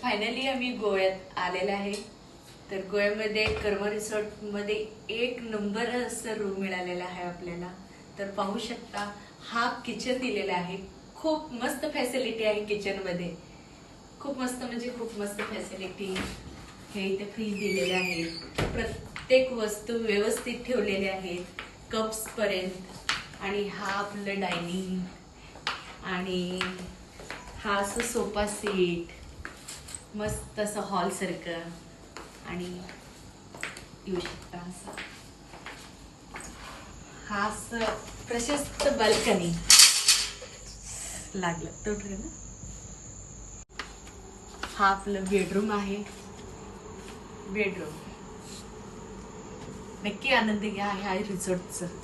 Finally आम्ही गोव्यात आलेलो आहे. तर गोव्यामध्ये कर्म रिसॉर्टमध्ये एक नंबर असं रूम मिळालेला आहे आपल्याला. तर पाहू शकता, हा किचन दिलेला आहे. खूप मस्त फॅसिलिटी आहे किचनमध्ये. खूप मस्त म्हणजे खूप मस्त फॅसिलिटी. हे इथे फ्रीज दिलेले आहे. प्रत्येक वस्तू व्यवस्थित ठेवलेले आहेत, कप्स पर्यंत. आणि हा आपलं डायनिंग आणि हा असं सोफा सीट, मस्त असं हॉल सारखं. आणि येऊ शकता असं हा असं प्रशस्त बाल्कनी लागलं तो ना. हा आपलं बेडरूम आहे. बेडरूम नक्की आनंद घ्या ह्या रिसॉर्टचं.